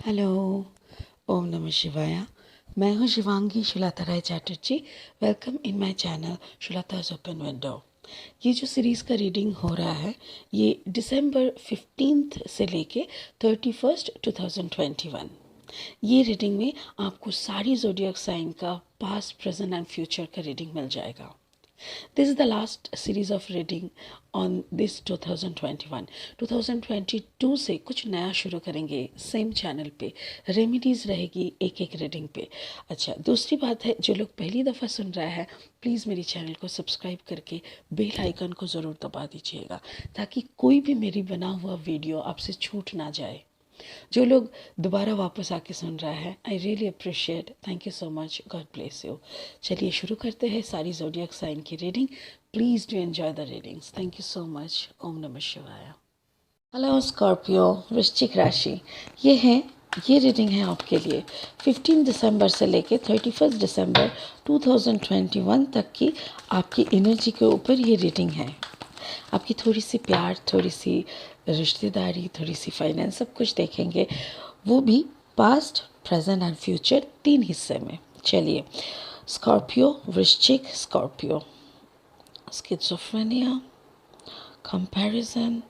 Hello, ओम नमः शिवाय। मैं हूँ Shivangi Shulata Rai Chatterjee. Welcome in my channel Shulata's open window. ये जो सीरीज़ का रीडिंग हो रहा है ये दिसंबर 15 से लेके 31 2021। ये रीडिंग में आपको सारी ज़ोडिएक साइन का पास्ट, प्रेजेंट एंड फ्यूचर का रीडिंग मिल जाएगा। This is the last series of reading on this 2021. 2022 से कुछ नया शुरू करेंगे सेम चैनल पे। रेमेडीज़ रहेगी एक एक रीडिंग पे। अच्छा, दूसरी बात है, जो लोग पहली दफ़ा सुन रहा है प्लीज़ मेरी चैनल को सब्सक्राइब करके बेल आइकन को ज़रूर दबा दीजिएगा ताकि कोई भी मेरी बना हुआ वीडियो आपसे छूट ना जाए। जो लोग दोबारा वापस आके सुन रहा है, I really appreciate, thank you so much, God bless you. चलिए शुरू करते हैं सारी ज़ोडिएक साइन की reading. Please do enjoy the readings. Thank you so much. ओम नमः शिवाय। हेलो स्कॉर्पियो, वृश्चिक राशि, ये रीडिंग है आपके लिए 15 दिसंबर से लेके 31 दिसंबर 2021 तक की आपकी एनर्जी के ऊपर ये रीडिंग है। आपकी थोड़ी सी प्यार, थोड़ी सी रिश्तेदारी, थोड़ी सी फाइनेंस, सब कुछ देखेंगे, वो भी पास्ट, प्रेजेंट एंड फ्यूचर 3 हिस्से में। चलिए, स्कॉर्पियो, वृश्चिक स्कॉर्पियो, स्किज़ोफ्रेनिया, कंपैरिजन,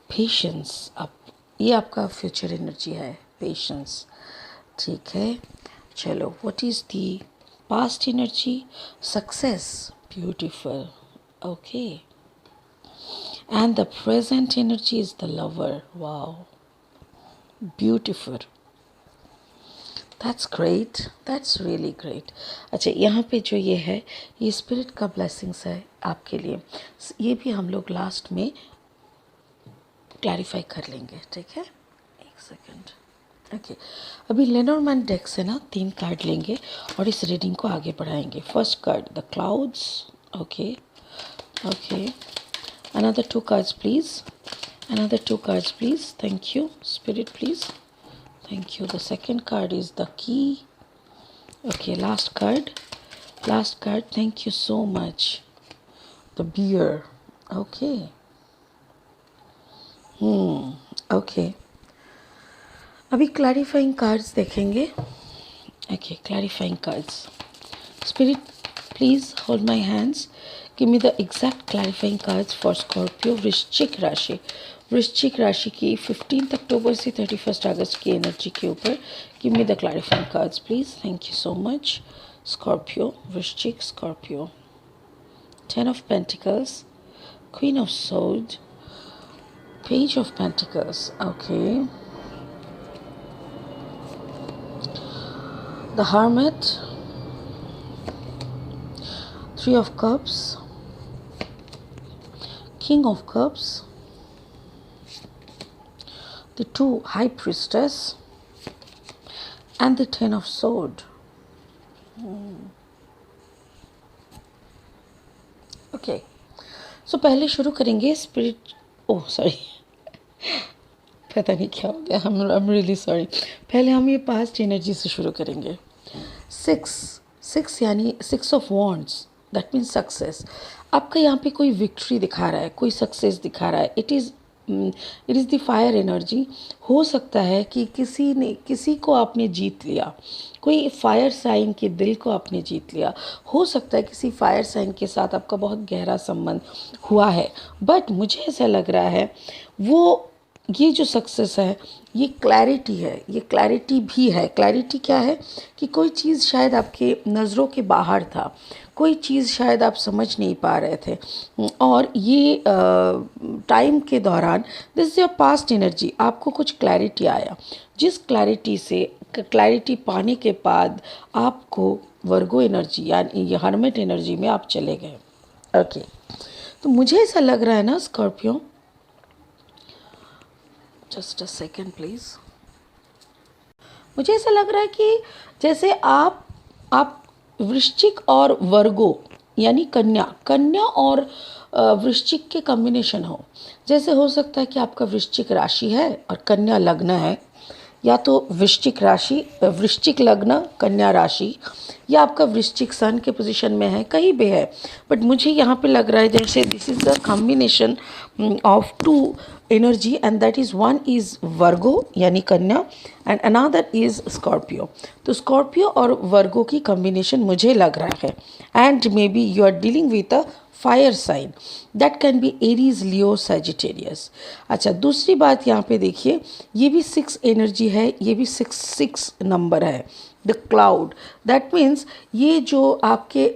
पेशेंस। अब ये आपका फ्यूचर एनर्जी है, पेशेंस। ठीक है, चलो, what is the past energy? Success, beautiful, okay. And the present energy is the lover. Wow. Beautiful. That's great. That's really great. अच्छा, यहाँ पे जो ये है, ये स्पिरिट का ब्लेसिंग्स है आपके लिए। ये भी हम लोग लास्ट में क्लैरिफाई कर लेंगे, ठीक है? एक सेकंड। ओके, अभी लेनोरमैन डेक से ना 3 कार्ड लेंगे और इस रीडिंग को आगे बढ़ाएंगे। First card, the clouds. Okay okay, another 2 cards please, another 2 cards please, thank you spirit, please, thank you. The second card is the key. Okay, last card, thank you so much, the beer. Okay. Okay, अभी clarifying cards देखेंगे। Okay, clarifying cards. Spirit, please hold my hands. Give me the exact clarifying cards for Scorpio, वृश्चिक राशि। वृश्चिक राशि की 15 अक्टूबर से 31 अगस्त की energy के ऊपर give me the clarifying cards please. Thank you so much. Scorpio, वृश्चिक Scorpio, 10 of Pentacles, Queen of Swords, Page of Pentacles, okay, the Hermit, 3 of Cups, King of Cups, the 2 High Priestess, and the 10 of Swords. Okay, सो पहले शुरू करेंगे spirit. Oh sorry, पता नहीं क्या हो गया, I am really sorry. पहले हम ये पास्ट एनर्जी से शुरू करेंगे। 6 यानी 6 of wands, that means success. आपका यहाँ पे कोई विक्ट्री दिखा रहा है, कोई सक्सेस दिखा रहा है। It is the fire energy. हो सकता है कि किसी को आपने जीत लिया, कोई फायर साइन के दिल को आपने जीत लिया। हो सकता है किसी फायर साइन के साथ आपका बहुत गहरा संबंध हुआ है, बट मुझे ऐसा लग रहा है ये जो सक्सेस है ये क्लैरिटी है, ये क्लैरिटी भी है। क्लैरिटी क्या है कि कोई चीज़ शायद आपके नज़रों के बाहर था, कोई चीज़ शायद आप समझ नहीं पा रहे थे, और ये टाइम के दौरान this is your past energy, आपको कुछ क्लैरिटी आया। जिस क्लैरिटी पाने के बाद आपको वर्गो एनर्जी यानी ये हर्मिट एनर्जी में आप चले गए। ओके, तो मुझे ऐसा लग रहा है ना Scorpio, just a second please, मुझे ऐसा लग रहा है कि जैसे आप वृश्चिक और वर्गो यानी कन्या और वृश्चिक के कॉम्बिनेशन हो। जैसे हो सकता है कि आपका वृश्चिक राशि है और कन्या लग्न है, या तो वृश्चिक राशि, वृश्चिक लग्न, कन्या राशि, या आपका वृश्चिक सन के पोजीशन में है, कहीं भी है, बट मुझे यहाँ पे लग रहा है जैसे this is the combination of two energy, and that is one is Virgo यानी कन्या एंड अनदर इज़ स्कॉर्पियो। तो स्कॉर्पियो और वर्गो की कॉम्बिनेशन मुझे लग रहा है, and maybe you are dealing with a fire sign that can be Aries, Leo, Sagittarius. अच्छा, दूसरी बात यहाँ पे देखिए, ये भी 6 एनर्जी है, ये भी 6 नंबर है, द क्लाउड। दैट मीन्स ये जो आपके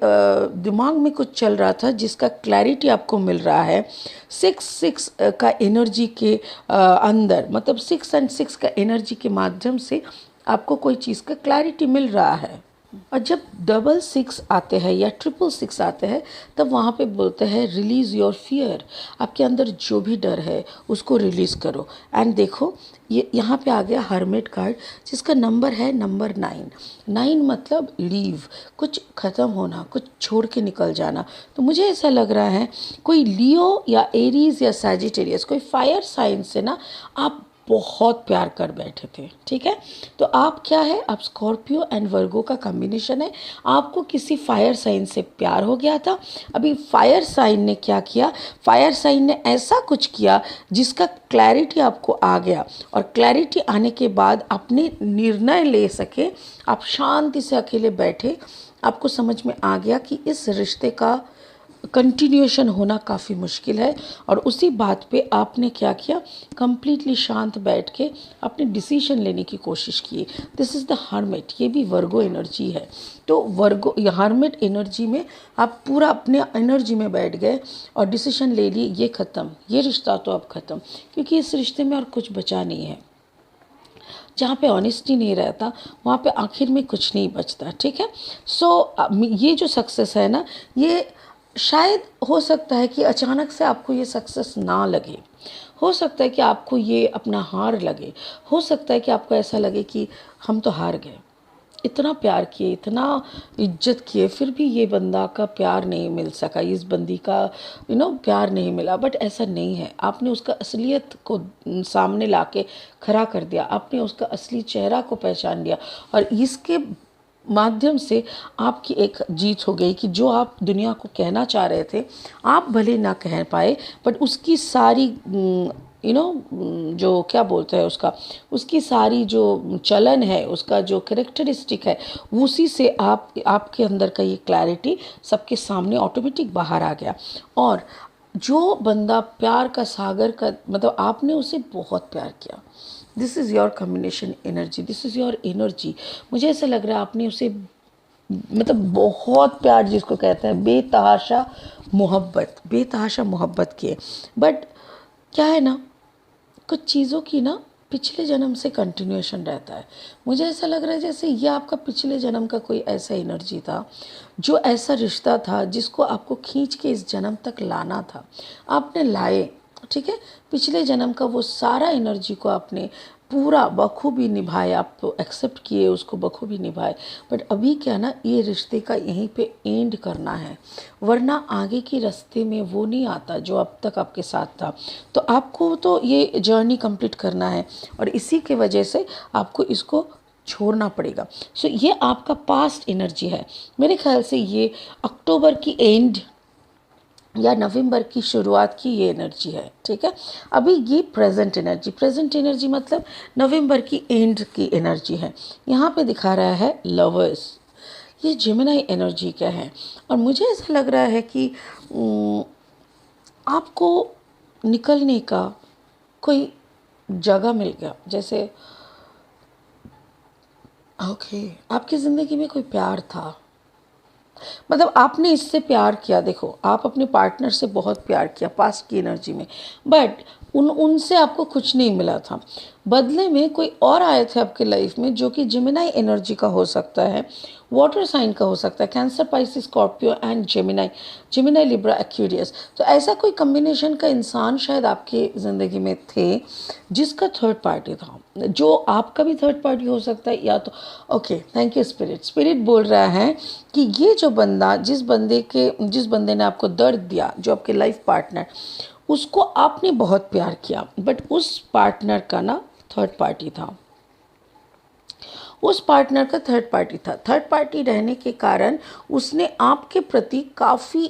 दिमाग में कुछ चल रहा था जिसका क्लैरिटी आपको मिल रहा है 6 का एनर्जी के अंदर, मतलब 6 का एनर्जी के माध्यम से आपको कोई चीज़ का क्लैरिटी मिल रहा है। और जब 6 आते हैं या 6 आते हैं, तब वहाँ पे बोलते हैं रिलीज़ योर फियर। आपके अंदर जो भी डर है उसको रिलीज़ करो। एंड देखो, ये यहाँ पे आ गया हर्मिट कार्ड, जिसका नंबर है नंबर 9। 9 मतलब लीव, कुछ ख़त्म होना, कुछ छोड़ के निकल जाना। तो मुझे ऐसा लग रहा है कोई लियो या एरीज़ या सैजिटेरियस, कोई फायर साइन से ना आप बहुत प्यार कर बैठे थे, ठीक है। तो आप क्या है, आप स्कॉर्पियो एंड वर्गो का कॉम्बिनेशन है। आपको किसी फायर साइन से प्यार हो गया था। अभी फायर साइन ने क्या किया, फायर साइन ने ऐसा कुछ किया जिसका क्लैरिटी आपको आ गया, और क्लैरिटी आने के बाद अपने निर्णय ले सके, आप शांति से अकेले बैठे, आपको समझ में आ गया कि इस रिश्ते का कंटिन्यूएशन होना काफ़ी मुश्किल है। और उसी बात पे आपने क्या किया, कंप्लीटली शांत बैठ के अपने डिसीजन लेने की कोशिश की। दिस इज़ द हर्मिट, ये भी वर्गो एनर्जी है। तो वर्गो हर्मिट एनर्जी में आप पूरा अपने एनर्जी में बैठ गए और डिसीजन ले लिए, ये ख़त्म, ये रिश्ता तो अब ख़त्म, क्योंकि इस रिश्ते में और कुछ बचा नहीं है। जहाँ पे ऑनेस्टी नहीं रहता वहाँ पे आखिर में कुछ नहीं बचता, ठीक है। सो ये जो सक्सेस है ना, ये शायद हो सकता है कि अचानक से आपको ये सक्सेस ना लगे, हो सकता है कि आपको ये अपना हार लगे, हो सकता है कि आपको ऐसा लगे कि हम तो हार गए, इतना प्यार किए, इतना इज्जत किए, फिर भी ये बंदा का प्यार नहीं मिल सका, इस बंदी का प्यार नहीं मिला। बट ऐसा नहीं है, आपने उसका असलियत को सामने लाके खड़ा कर दिया, आपने उसका असली चेहरा को पहचान लिया, और इसके माध्यम से आपकी एक जीत हो गई कि जो आप दुनिया को कहना चाह रहे थे, आप भले ना कह पाए, बट उसकी सारी जो क्या बोलते हैं उसका, उसकी सारी जो चलन है, उसका जो करेक्टरिस्टिक है, उसी से आपके अंदर का ये क्लैरिटी सबके सामने ऑटोमेटिक बाहर आ गया। और जो बंदा प्यार का सागर का, मतलब आपने उसे बहुत प्यार किया, this is your combination energy, this is your energy. मुझे ऐसा लग रहा है आपने उसे मतलब बहुत प्यार, जिसको कहते हैं बेतहाशा मोहब्बत, बेतहाशा मोहब्बत किए। बट क्या है ना, कुछ चीज़ों की ना पिछले जन्म से कंटिन्यूएशन रहता है। मुझे ऐसा लग रहा है जैसे ये आपका पिछले जन्म का कोई ऐसा एनर्जी था, जो ऐसा रिश्ता था जिसको आपको खींच के इस जन्म तक लाना था, आपने लाए, ठीक है। पिछले जन्म का वो सारा एनर्जी को आपने पूरा बखूबी निभाया, आप एक्सेप्ट किए, उसको बखूबी निभाए। बट अभी क्या ना, ये रिश्ते का यहीं पे एंड करना है, वरना आगे के रास्ते में वो नहीं आता जो अब तक आपके साथ था। तो आपको तो ये जर्नी कंप्लीट करना है, और इसी के वजह से आपको इसको छोड़ना पड़ेगा। सो ये आपका पास्ट एनर्जी है। मेरे ख्याल से ये अक्टूबर की एंड या नवंबर की शुरुआत की ये एनर्जी है, ठीक है। अभी ये प्रेजेंट एनर्जी, प्रेजेंट एनर्जी मतलब नवंबर की एंड की एनर्जी है। यहाँ पे दिखा रहा है लवर्स, ये जेमिनी एनर्जी का है। और मुझे ऐसा लग रहा है कि आपको निकलने का कोई जगह मिल गया, जैसे ओके आपकी ज़िंदगी में कोई प्यार था, मतलब आपने इससे प्यार किया। देखो, आप अपने पार्टनर से बहुत प्यार किया पास्ट की एनर्जी में, बट उनसे आपको कुछ नहीं मिला था। बदले में कोई और आए थे आपके लाइफ में, जो कि जेमिनी एनर्जी का हो सकता है, वाटर साइन का हो सकता है, cancer, Pisces, Scorpio and Gemini, Gemini, Libra, Aquarius. तो ऐसा कोई कम्बिनेशन का इंसान शायद आपकी ज़िंदगी में थे, जिसका थर्ड पार्टी था, जो आपका भी थर्ड पार्टी हो सकता है, या तो okay thank you spirit. Spirit बोल रहा है कि ये जो बंदा, जिस बंदे ने आपको दर्द दिया, जो आपके लाइफ पार्टनर, उसको आपने बहुत प्यार किया, बट उस पार्टनर का ना थर्ड पार्टी था। उस पार्टनर का थर्ड पार्टी था। थर्ड पार्टी रहने के कारण उसने आपके प्रति काफ़ी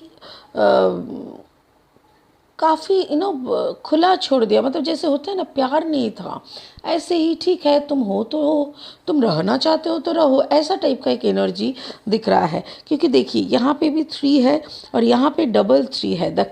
खुला छोड़ दिया, मतलब जैसे होता है ना, प्यार नहीं था। ऐसे ही ठीक है, तुम हो तो हो, तुम रहना चाहते हो तो रहो, ऐसा टाइप का एक एनर्जी दिख रहा है। क्योंकि देखिए यहाँ पे भी 3 है और यहाँ पे डबल 3 है। द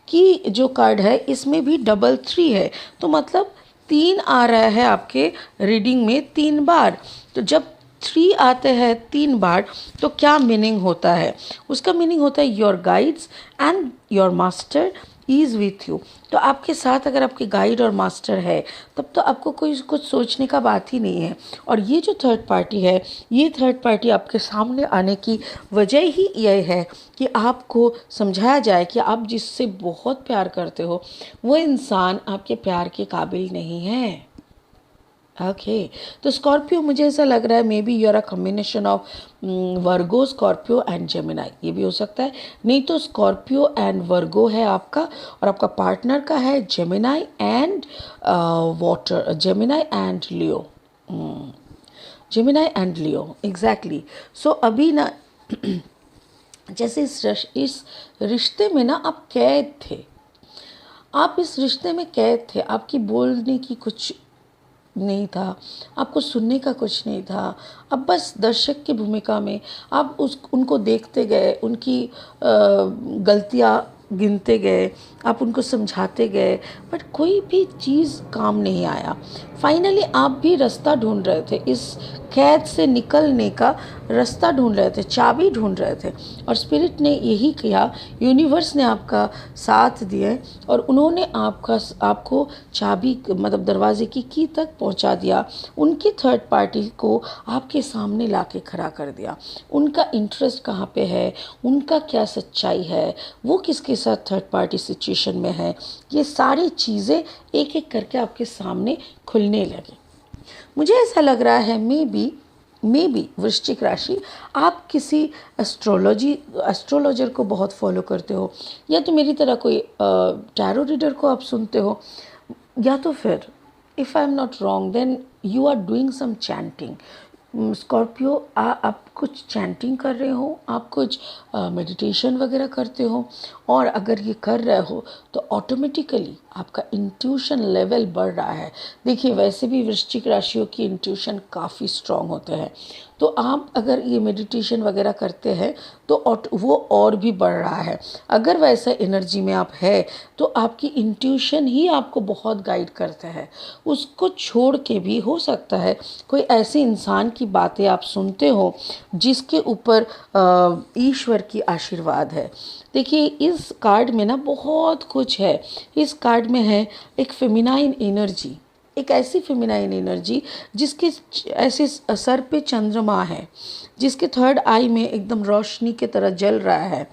की जो कार्ड है इसमें भी डबल 3 है, तो मतलब 3 आ रहा है आपके रीडिंग में 3 बार। तो जब 3 आते हैं 3 बार तो क्या मीनिंग होता है? उसका मीनिंग होता है your guides and your master is with you. तो आपके साथ अगर आपके गाइड और मास्टर है तब तो आपको कोई कुछ सोचने का बात ही नहीं है। और ये जो थर्ड पार्टी है, ये थर्ड पार्टी आपके सामने आने की वजह ही यह है कि आपको समझाया जाए कि आप जिससे बहुत प्यार करते हो वो इंसान आपके प्यार के काबिल नहीं है। ओके, तो स्कॉर्पियो मुझे ऐसा लग रहा है maybe you are a combination of Virgo, Scorpio and Gemini. ये भी हो सकता है, नहीं तो स्कॉर्पियो एंड वर्गो है आपका और आपका पार्टनर का है Gemini and water, Gemini and Leo, Gemini and Leo, exactly. So अभी ना जैसे इस रिश्ते में ना आप कैद थे, आप इस रिश्ते में कैद थे, आपकी बोलने की कुछ नहीं था, आपको सुनने का कुछ नहीं था। अब बस दर्शक की भूमिका में आप उनको देखते गए, उनकी गलतियाँ गिनते गए, आप उनको समझाते गए, बट कोई भी चीज़ काम नहीं आया। फाइनली आप भी रास्ता ढूंढ रहे थे, इस कैद से निकलने का रास्ता ढूंढ रहे थे, चाबी ढूंढ रहे थे, और स्पिरिट ने यही किया, यूनिवर्स ने आपका साथ दिए और उन्होंने आपको चाबी, मतलब दरवाजे की की तक पहुंचा दिया। उनकी थर्ड पार्टी को आपके सामने लाके खड़ा कर दिया। उनका इंटरेस्ट कहाँ पे है, उनका क्या सच्चाई है, वो किसके साथ थर्ड पार्टी सिचुएशन में है, ये सारी चीज़ें एक एक करके आपके सामने खुलने लगी। मुझे ऐसा लग रहा है मे बी वृश्चिक राशि, आप किसी एस्ट्रोलॉजर को बहुत फॉलो करते हो, या तो मेरी तरह कोई टैरो रीडर को आप सुनते हो, या तो फिर if I am not wrong then you are doing some chanting. Scorpio, आप कुछ चैंटिंग कर रहे हो, आप कुछ मेडिटेशन वगैरह करते हो, और अगर ये कर रहे हो तो ऑटोमेटिकली आपका इंट्यूशन लेवल बढ़ रहा है। देखिए वैसे भी वृश्चिक राशियों की इंट्यूशन काफ़ी स्ट्रांग होते हैं, तो आप अगर ये मेडिटेशन वगैरह करते हैं तो वो और भी बढ़ रहा है। अगर वैसा एनर्जी में आप है तो आपकी इंट्यूशन ही आपको बहुत गाइड करता है। उसको छोड़ के भी हो सकता है कोई ऐसे इंसान की बातें आप सुनते हो जिसके ऊपर ईश्वर की आशीर्वाद है। देखिए इस कार्ड में ना बहुत कुछ है। इस कार्ड में है एक फेमिनाइन एनर्जी, एक ऐसी फेमिनाइन एनर्जी जिसके ऐसे सर पे चंद्रमा है, जिसके थर्ड आई में एकदम रोशनी की तरह जल रहा है,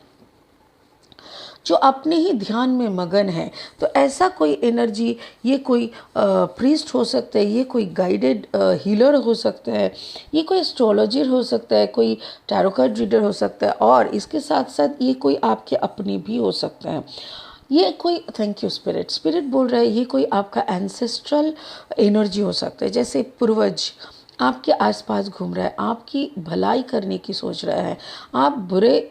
जो अपने ही ध्यान में मगन है। तो ऐसा कोई एनर्जी, ये कोई प्रीस्ट हो सकता है, ये कोई गाइडेड हीलर हो सकता है, ये कोई एस्ट्रोलॉजर हो सकता है, कोई टैरो कार्ड रीडर हो सकता है, और इसके साथ साथ ये कोई आपके अपने भी हो सकते हैं। ये कोई, थैंक यू स्पिरिट बोल रहा है, ये कोई आपका एंसेस्ट्रल एनर्जी हो सकता है, जैसे पूर्वज आपके आसपास घूम रहा है, आपकी भलाई करने की सोच रहा है, आप बुरे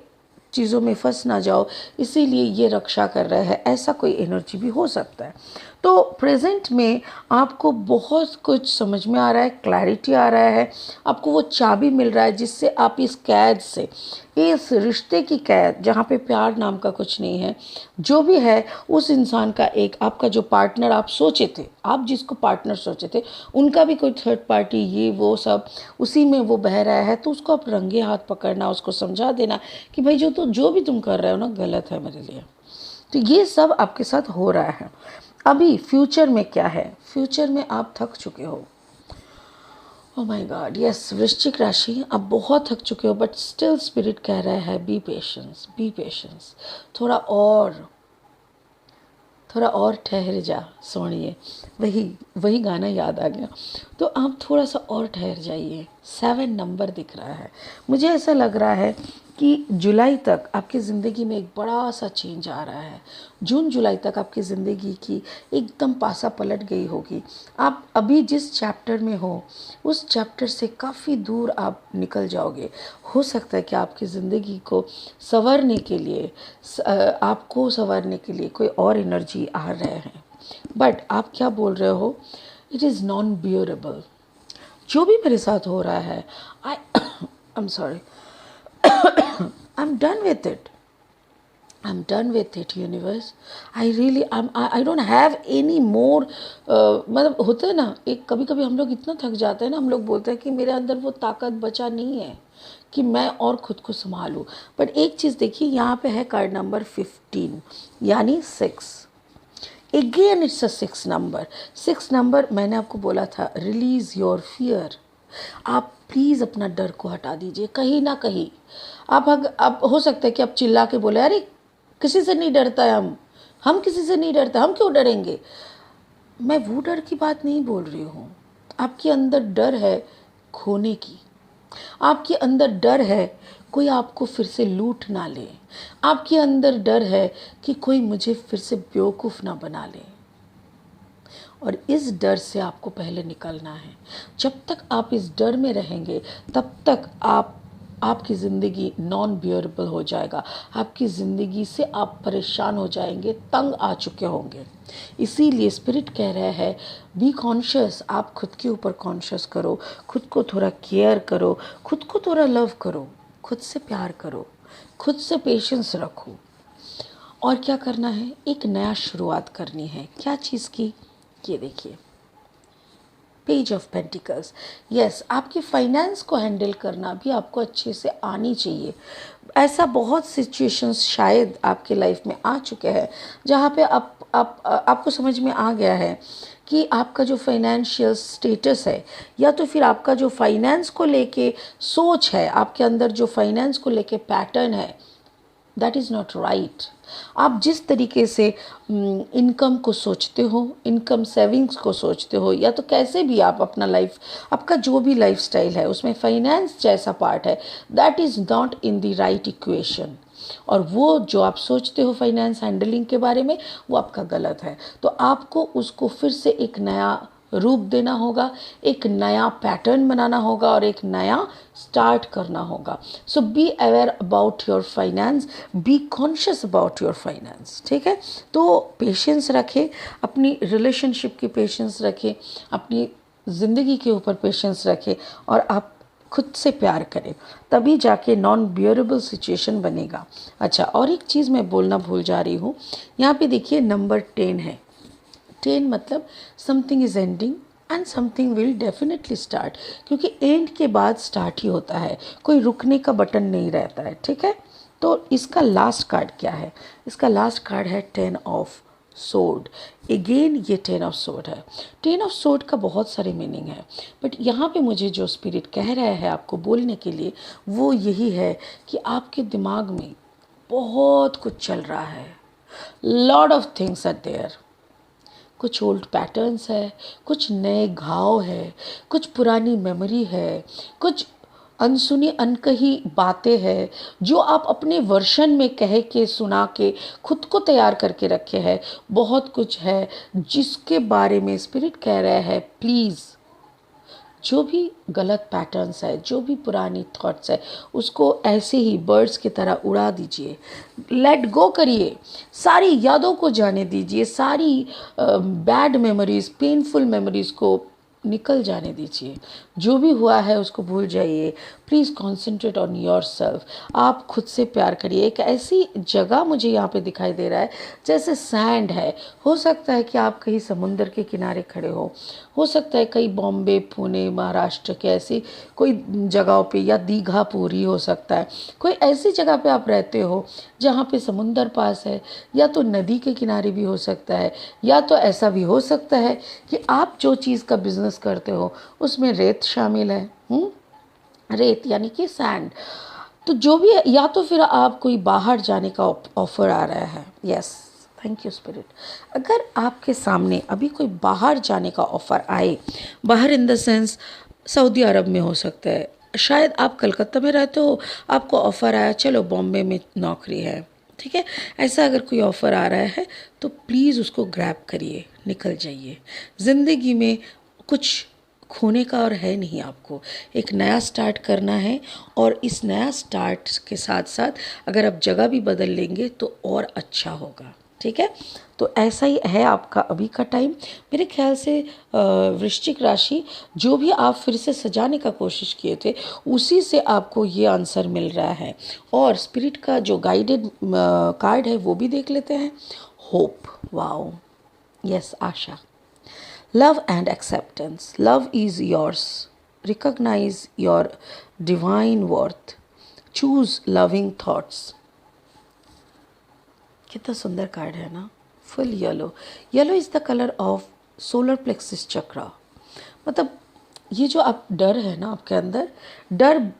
चीज़ों में फंस ना जाओ इसीलिए ये रक्षा कर रहा है, ऐसा कोई एनर्जी भी हो सकता है। तो प्रेजेंट में आपको बहुत कुछ समझ में आ रहा है, क्लैरिटी आ रहा है, आपको वो चाबी मिल रहा है जिससे आप इस कैद से, इस रिश्ते की कैद जहाँ पे प्यार नाम का कुछ नहीं है, जो भी है उस इंसान का, एक आपका जो पार्टनर आप सोचे थे, आप जिसको पार्टनर सोचे थे, उनका भी कोई थर्ड पार्टी, ये वो सब उसी में वो बह रहा है, तो उसको आप रंगे हाथ पकड़ना, उसको समझा देना कि भाई जो भी तुम कर रहे हो ना गलत है मेरे लिए। तो ये सब आपके साथ हो रहा है। अभी फ्यूचर में क्या है, फ्यूचर में आप थक चुके हो। ओह माय गॉड, यस वृश्चिक राशि, आप बहुत थक चुके हो, बट स्टिल स्पिरिट कह रहा है बी पेशेंस, थोड़ा और ठहर जा सोनिए। वही गाना याद आ गया। तो आप थोड़ा सा और ठहर जाइए। 7 नंबर दिख रहा है, मुझे ऐसा लग रहा है कि जुलाई तक आपकी ज़िंदगी में एक बड़ा सा चेंज आ रहा है। जून जुलाई तक आपकी ज़िंदगी की एकदम पासा पलट गई होगी। आप अभी जिस चैप्टर में हो उस चैप्टर से काफ़ी दूर आप निकल जाओगे। हो सकता है कि आपकी ज़िंदगी को संवारने के लिए आपको संवारने के लिए कोई और एनर्जी आ रहे हैं, बट आप क्या बोल रहे हो, इट इज़ नॉन बियरेबल। जो भी मेरे साथ हो रहा है, I I am sorry, I am done with it. I'm done with it, universe. I don't have any more. मतलब होता है ना, एक कभी कभी हम लोग इतना थक जाते हैं ना, हम लोग बोलते हैं कि मेरे अंदर वो ताकत बचा नहीं है कि मैं और खुद को संभालूं। बट एक चीज़ देखिए, यहाँ पे है कार्ड नंबर 15 यानी 6। Again it's a 6 number. 6 number मैंने आपको बोला था, रिलीज योर फियर। आप प्लीज़ अपना डर को हटा दीजिए कहीं ना कहीं। आप हो सकता है कि आप चिल्ला के बोले, अरे किसी से नहीं डरता है, हम किसी से नहीं डरते, हम क्यों डरेंगे। मैं वो डर की बात नहीं बोल रही हूँ। आपके अंदर डर है खोने की, आपके अंदर डर है कोई आपको फिर से लूट ना ले, आपके अंदर डर है कि कोई मुझे फिर से बेवकूफ़ ना बना ले। और इस डर से आपको पहले निकलना है। जब तक आप इस डर में रहेंगे तब तक आपकी ज़िंदगी नॉन बियरेबल हो जाएगा। आपकी ज़िंदगी से आप परेशान हो जाएंगे, तंग आ चुके होंगे। इसीलिए स्पिरिट कह रहा है, बी कॉन्शियस। आप खुद के ऊपर कॉन्शियस करो, खुद को थोड़ा केयर करो, खुद को थोड़ा लव करो, खुद से प्यार करो, खुद से पेशेंस रखो। और क्या करना है, एक नया शुरुआत करनी है। क्या चीज़ की, ये देखिए, पेज ऑफ पेंटिकल्स। यस, आपकी फाइनेंस को हैंडल करना भी आपको अच्छे से आनी चाहिए। ऐसा बहुत सिचुएशंस शायद आपके लाइफ में आ चुके हैं जहाँ पे आपको समझ में आ गया है कि आपका जो फाइनेंशियल स्टेटस है, या तो फिर आपका जो फाइनेंस को लेके सोच है, आपके अंदर जो फाइनेंस को लेके पैटर्न है, दैट इज़ नॉट राइट। आप जिस तरीके से इनकम को सोचते हो, इनकम सेविंग्स को सोचते हो, या तो कैसे भी आप अपना लाइफ, आपका जो भी लाइफ स्टाइल है उसमें फाइनेंस जैसा पार्ट है, that is not in the right equation. और वो जो आप सोचते हो फाइनेंस हैंडलिंग के बारे में, वो आपका गलत है। तो आपको उसको फिर से एक नया रूप देना होगा, एक नया पैटर्न बनाना होगा और एक नया स्टार्ट करना होगा। So be aware about your finance, be conscious about your finance. ठीक है, तो पेशेंस रखें, अपनी रिलेशनशिप की पेशेंस रखें, अपनी ज़िंदगी के ऊपर पेशेंस रखें, और आप खुद से प्यार करें, तभी जाके नॉन बियरेबल सिचुएशन बनेगा। अच्छा, और एक चीज़ मैं बोलना भूल जा रही हूँ, यहाँ पे देखिए नंबर 10 है। 10 मतलब something is ending and something will definitely start, क्योंकि एंड के बाद स्टार्ट ही होता है, कोई रुकने का बटन नहीं रहता है। ठीक है, तो इसका लास्ट कार्ड क्या है, इसका लास्ट कार्ड है 10 ऑफ सोर्ड। अगेन ये 10 ऑफ सोर्ड है। 10 ऑफ सोर्ड का बहुत सारे मीनिंग है, बट यहाँ पे मुझे जो स्पिरिट कह रहा है आपको बोलने के लिए, वो यही है कि आपके दिमाग में बहुत कुछ चल रहा है, lot of things are there. कुछ ओल्ड पैटर्न्स है, कुछ नए घाव है, कुछ पुरानी मेमोरी है, कुछ अनसुनी अनकही बातें हैं जो आप अपने वर्षन में कह के सुना के खुद को तैयार करके रखे हैं। बहुत कुछ है जिसके बारे में स्पिरिट कह रहा है, प्लीज़ जो भी गलत पैटर्न्स है, जो भी पुरानी थॉट्स है, उसको ऐसे ही बर्ड्स की तरह उड़ा दीजिए, लेट गो करिए, सारी यादों को जाने दीजिए, सारी बैड मेमोरीज, पेनफुल मेमोरीज को निकल जाने दीजिए। जो भी हुआ है उसको भूल जाइए। Please concentrate on your self. आप खुद से प्यार करिए। एक ऐसी जगह मुझे यहाँ पे दिखाई दे रहा है जैसे सैंड है। हो सकता है कि आप कहीं समुंदर के किनारे खड़े हो सकता है कहीं बॉम्बे, पुणे, महाराष्ट्र के ऐसी कोई जगहों पे, या दीघा पूरी हो सकता है, कोई ऐसी जगह पे आप रहते हो जहाँ पे समुंदर पास है, या तो नदी के किनारे भी हो सकता है, या तो ऐसा भी हो सकता है कि आप जो चीज़ का बिजनेस करते हो उसमें रेत शामिल है। रेत यानी कि सैंड। तो जो भी है, या तो फिर आप कोई बाहर जाने का ऑफर आ रहा है। Yes, thank you spirit. अगर आपके सामने अभी कोई बाहर जाने का ऑफ़र आए, बाहर इन द सेंस सऊदी अरब में हो सकता है, शायद आप कलकत्ता में रहते हो, आपको ऑफ़र आया चलो बॉम्बे में नौकरी है, ठीक है, ऐसा अगर कोई ऑफ़र आ रहा है तो प्लीज़ उसको ग्रैब करिए, निकल जाइए। ज़िंदगी में कुछ खोने का और है नहीं आपको, एक नया स्टार्ट करना है, और इस नया स्टार्ट के साथ साथ अगर आप जगह भी बदल लेंगे तो और अच्छा होगा, ठीक है। तो ऐसा ही है आपका अभी का टाइम। मेरे ख्याल से वृश्चिक राशि, जो भी आप फिर से सजाने का कोशिश किए थे उसी से आपको ये आंसर मिल रहा है। और स्पिरिट का जो गाइडेड कार्ड है वो भी देख लेते हैं। होप, वाओ, यस, आशा। Love and acceptance, love is yours, recognize your divine worth, choose loving thoughts. कितना सुंदर कार्ड है ना। Full yellow, yellow is the colour of solar plexus chakra. मतलब ये जो आप डर है ना आपके अंदर, डर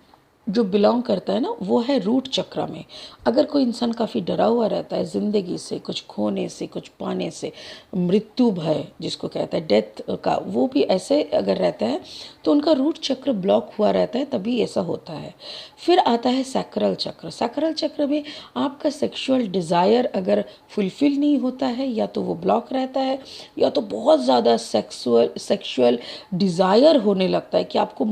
जो बिलोंग करता है ना वो है रूट चक्र में। अगर कोई इंसान काफ़ी डरा हुआ रहता है ज़िंदगी से, कुछ खोने से, कुछ पाने से, मृत्यु भय जिसको कहता है डेथ का, वो भी ऐसे अगर रहता है तो उनका रूट चक्र ब्लॉक हुआ रहता है, तभी ऐसा होता है। फिर आता है सैक्रल चक्र। सैक्रल चक्र में आपका सेक्सुअल डिज़ायर अगर फुलफिल नहीं होता है, या तो वो ब्लॉक रहता है, या तो बहुत ज़्यादा सेक्सुअल डिज़ायर होने लगता है कि आपको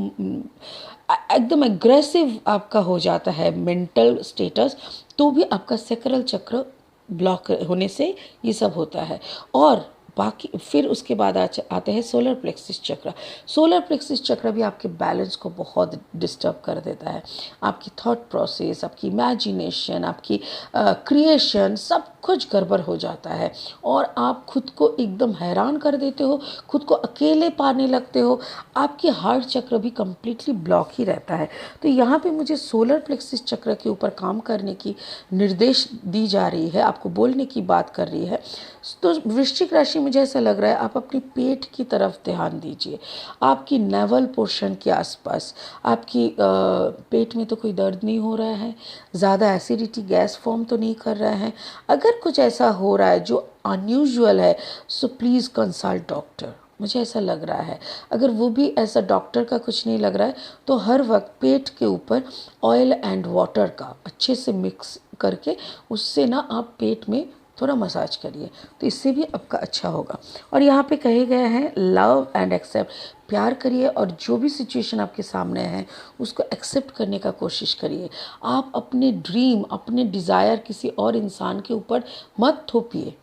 एकदम एग्रेसिव आपका हो जाता है मेंटल स्टेटस, तो भी आपका सैक्रल चक्र ब्लॉक होने से ये सब होता है। और बाकी फिर उसके बाद आते हैं सोलर प्लेक्सिस चक्र। सोलर प्लेक्सिस चक्र भी आपके बैलेंस को बहुत डिस्टर्ब कर देता है। आपकी थॉट प्रोसेस, आपकी इमेजिनेशन, आपकी क्रिएशन, सब कुछ गड़बड़ हो जाता है, और आप खुद को एकदम हैरान कर देते हो, खुद को अकेले पाने लगते हो। आपकी हार्ट चक्र भी कम्प्लीटली ब्लॉक ही रहता है। तो यहाँ पे मुझे सोलर प्लेक्सिस चक्र के ऊपर काम करने की निर्देश दी जा रही है, आपको बोलने की बात कर रही है। तो वृश्चिक राशि, मुझे ऐसा लग रहा है आप अपनी पेट की तरफ ध्यान दीजिए, आपकी नेवल पोर्शन के आसपास। आपकी पेट में तो कोई दर्द नहीं हो रहा है, ज़्यादा एसिडिटी गैस फॉर्म तो नहीं कर रहा है। अगर कुछ ऐसा हो रहा है जो अनयूजुअल है, सो प्लीज़ कंसल्ट डॉक्टर, मुझे ऐसा लग रहा है। अगर वो भी ऐसा डॉक्टर का कुछ नहीं लग रहा है तो हर वक्त पेट के ऊपर ऑयल एंड वाटर का अच्छे से मिक्स करके उससे ना आप पेट में थोड़ा मसाज करिए, तो इससे भी आपका अच्छा होगा। और यहाँ पे कहे गए हैं लव एंड एक्सेप्ट, प्यार करिए और जो भी सिचुएशन आपके सामने है उसको एक्सेप्ट करने का कोशिश करिए। आप अपने ड्रीम, अपने डिज़ायर किसी और इंसान के ऊपर मत थोपिए।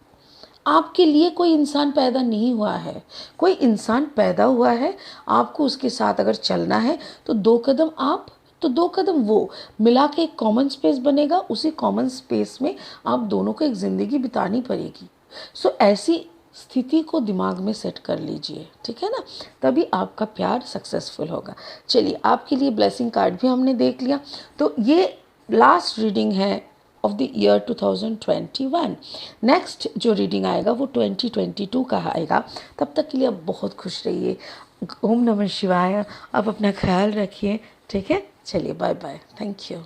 आपके लिए कोई इंसान पैदा नहीं हुआ है, कोई इंसान पैदा हुआ है, आपको उसके साथ अगर चलना है तो 2 कदम आप तो 2 कदम वो, मिला के एक कॉमन स्पेस बनेगा, उसी कॉमन स्पेस में आप दोनों को एक ज़िंदगी बितानी पड़ेगी। सो ऐसी स्थिति को दिमाग में सेट कर लीजिए, ठीक है ना, तभी आपका प्यार सक्सेसफुल होगा। चलिए, आपके लिए ब्लेसिंग कार्ड भी हमने देख लिया। तो ये लास्ट रीडिंग है ऑफ द ईयर 2021। नेक्स्ट जो रीडिंग आएगा वो 2022 का आएगा। तब तक के लिए आप बहुत खुश रहिए। ओम नमः शिवाय। आप अपना ख्याल रखिए, ठीक है। चलिए, बाय बाय, थैंक यू।